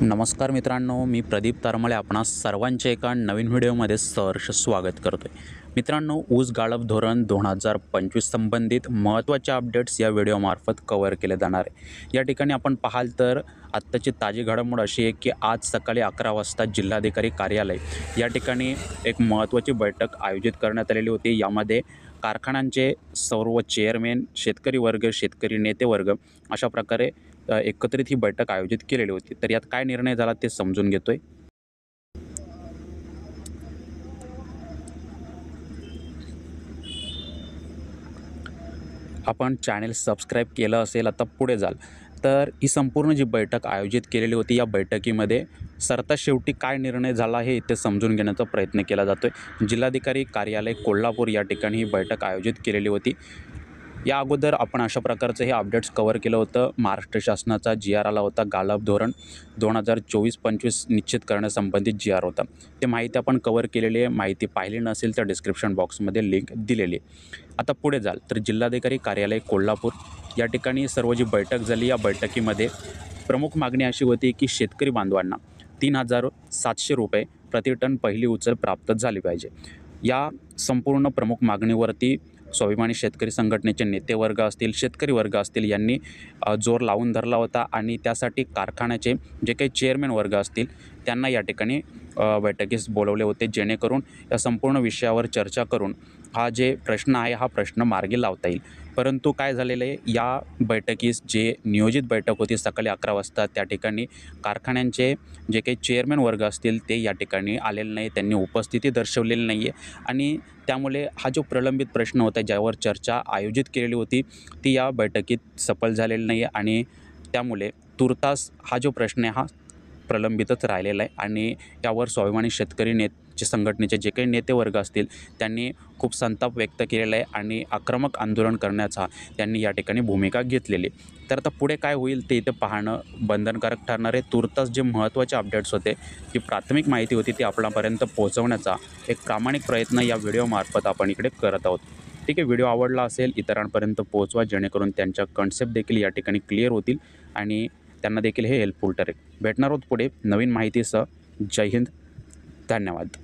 नमस्कार मित्रांनो, मी प्रदीप तारमळे आपणा सर्वांचे एका नवीन व्हिडिओमध्ये सहर्ष स्वागत करतो आहे. मित्रांनो, ऊस गाळप धोरण 2025 संबंधित महत्त्वाचे अपडेट्स या व्हिडिओमार्फत कव्हर केले जाणार आहे. या ठिकाणी आपण पाहाल तर आत्ताची ताजी घडामोड अशी आहे की आज सकाळी 11 वाजता जिल्हाधिकारी कार्यालय या ठिकाणी एक महत्त्वाची बैठक आयोजित करण्यात आलेली होती. यामध्ये कारखान्यांचे सर्व चेअरमॅन, शेतकरी वर्ग, शेतकरी नेते वर्ग अशा प्रकारे एकत्रित ही बैठक आयोजित केलेली होती. तर यात काय निर्णय झाला ते समजून घेतोय. आपण चॅनेल सबस्क्राईब केलं असेल आता पुढे जाल तर ही संपूर्ण जी बैठक आयोजित केलेली होती या बैठकीमध्ये सरता शेवटी काय निर्णय झाला हे इथे समजून घेण्याचा प्रयत्न केला जातोय. जिल्हाधिकारी कार्यालय कोल्हापूर या ठिकाणी ही बैठक आयोजित केलेली होती. या अगोदर आपण अशा प्रकारचं हे अपडेट्स कव्हर केलं होतं. महाराष्ट्र शासनाचा जी.आर. आला होता. गाळप धोरण 2024-25 निश्चित करण्यासंबंधित जी.आर. होता. ते माहिती आपण कव्हर केलेली आहे. माहिती पाहिली नसेल तर डिस्क्रिप्शन बॉक्समध्ये लिंक दिलेली आहे. आता पुढे जाल तर जिल्हाधिकारी कार्यालय कोल्हापूर या ठिकाणी सर्व जी बैठक झाली या बैठकीमध्ये प्रमुख मागणी अशी होती की शेतकरी बांधवांना 3,700 रुपये प्रतिटन पहिली उचल प्राप्त झाली पाहिजे. या संपूर्ण प्रमुख मागणीवरती स्वाभिमानी शेतकरी संघटनेचे नेते वर्ग असतील, शेतकरी वर्ग असतील यांनी जोर लावून धरला होता आणि त्यासाठी कारखान्याचे जे काही चेअरमॅन वर्ग असतील त्यांना या ठिकाणी बैठकीस बोलवले होते, जेणेकरून या संपूर्ण विषयावर चर्चा करून हा जे प्रश्न आहे हा प्रश्न मार्गी लावता येईल. परंतु काय झालेलं आहे, या बैठकीस जे नियोजित बैठक होती सकाळी 11 वाजता त्या ठिकाणी कारखान्यांचे जे काही चेअरमॅन वर्ग असतील ते या ठिकाणी आलेले नाही, त्यांनी उपस्थिती दर्शवलेली नाही आहे आणि त्यामुळे हा जो प्रलंबित प्रश्न होता ज्यावर चर्चा आयोजित केलेली होती ती या बैठकीत सफल झालेली नाही आहे आणि त्यामुळे तुर्तास हा जो प्रश्न आहे हा प्रलंबितच राहिलेला आहे आणि यावर स्वाभिमानी शेतकरी संघटनेचे जे काही नेते वर्ग असतील त्यांनी खूप संताप व्यक्त केलेला आहे आणि आक्रमक आंदोलन करण्याचा त्यांनी या ठिकाणी भूमिका घेतलेली. तर आता पुढे काय होईल ते इथे पाहणं बंधनकारक ठरणार आहे. तुर्तास जे महत्त्वाचे अपडेट्स होते, जी प्राथमिक माहिती होती ती आपल्यापर्यंत पोहोचवण्याचा एक प्रामाणिक प्रयत्न या व्हिडिओमार्फत आपण इकडे करत आहोत. ठीक आहे, व्हिडिओ आवडला असेल इतरांपर्यंत पोहोचवा जेणेकरून त्यांच्या कन्सेप्ट देखील या ठिकाणी क्लिअर होतील आणि त्यांना देखील हे हेल्पफुल ठरेल. भेटणार आहोत पुढे नवीन माहितीसह. जय हिंद, धन्यवाद.